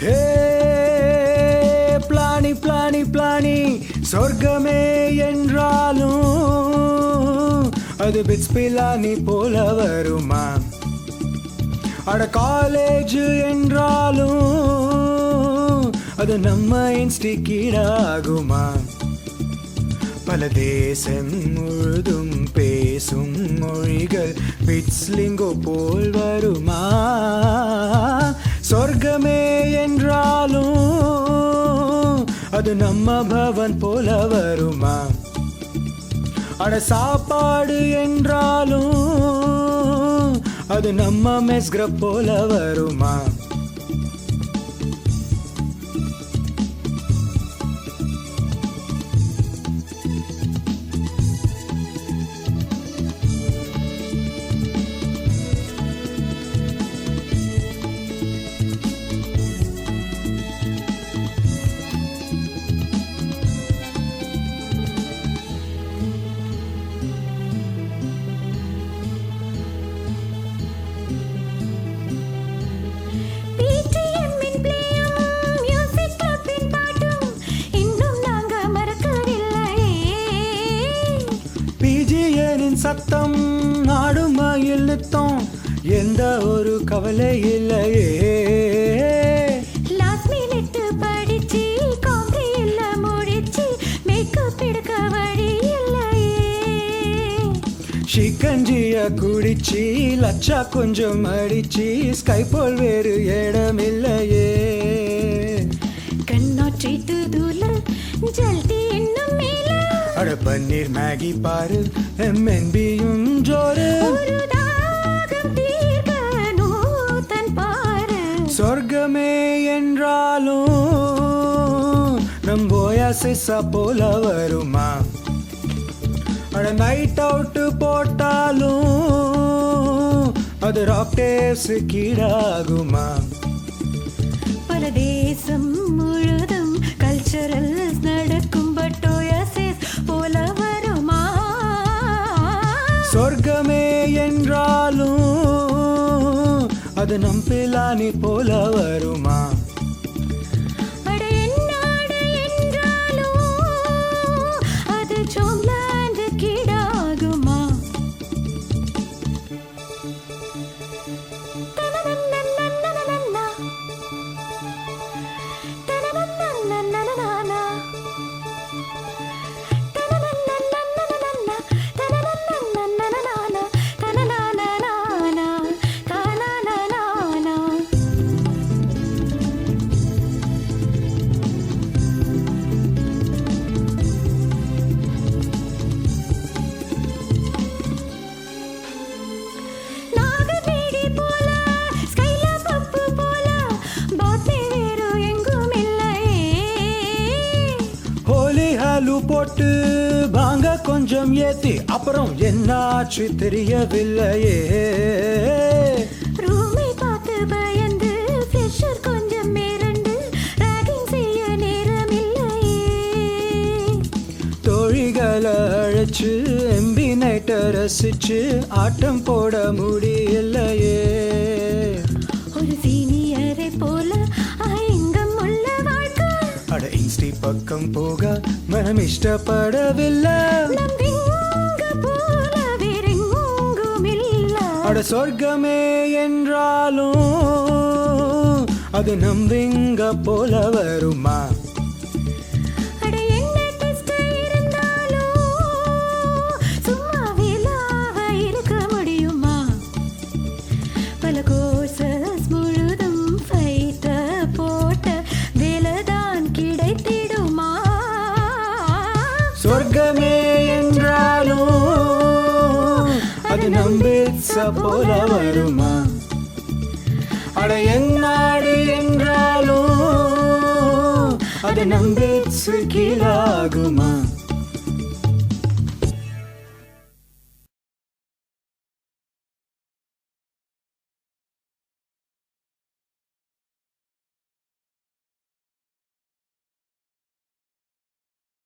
ஹே பிளானி பிளானி பிளானி சொர்க்கமே என்றாலும் அது பிட்ஸ் பிலானி போல வருமா? அட காலேஜ் என்றாலும் அது நம்ம இன்ஸ்டிகீடாகுமா? பல தேசம் முழுதும் பேசும் மொழிகள் பிட்ஸ்லிங்கோ போல் வருமா? சொர்க்கமே என்றாலும் அது நம்ம பவன் போல வருமா? அட சாப்பாடு என்றாலும் அது நம்ம மெஸ்கிற போல வருமா? சத்தம் நாடும் மயில் நித்தம் எந்த ஒரு கவலை இல்லையே. லாஸ்ட் மினிட் படிச்சு காம்பி இல்ல முடிச்சு மேக்கப் எடுக்க வழி இல்லையே. சிக்கஞ்சிய குடிச்சு லச்சா கொஞ்சம் அடிச்சு ஸ்கை போல் வேறு இடம் இல்லையே. கண்ணாற்றி தூதுல ஜல்தி இன்னும் மேல அட பன்னீர் மேகி பாரு எம்என்பியும் ஜோரு சொர்க்கமே என்றாலும் நம் ஓயாசிஸா போல வருமா? அட நைட் அவுட் போட்டாலும் அது ராக் டேஸ் கீழாகுமா? பல தேசம் முழுதும் கல்ச்சரல் நடக்கும் பட் ஓயாசிஸ் போல வருமா? சொர்க்கமே என்றாலும் அது நம் பிலானி போல வருமா? அட என்னாடு என்றாலும் அது ஜோம்லாண்ட் கீழாகுமா? போட்டு வாங்க கொஞ்சம் ஏத்தி அப்புறம் என்னாச்சு தெரியவில்லையே. ரூமை பார்த்து பயந்து ஃப்ரெஷர் கொஞ்சம் மிரண்டு ராகிங் செய்ய நேரம் இல்லையே. தோழிகளை அழைச்சு எம்பி நைட்டை ரசிச்சு ஆட்டம் போட முடியலையே. ஒரு சீனியரை போல ஐங்கம் உள்ள வாழ்க்கை அட இன்ஸ்டி பக்கம் போக மனம் இஷ்டப்படவில்லை. அட சொர்க்கமே என்றாலும் அது நம்பிங்க போல வருமா? சொர்க்கமே என்றாலும் அது நம்பிச்ச போல வருமா? அட என்னாடு என்றாலும் அது நம்பிச்சு கீழாகுமா?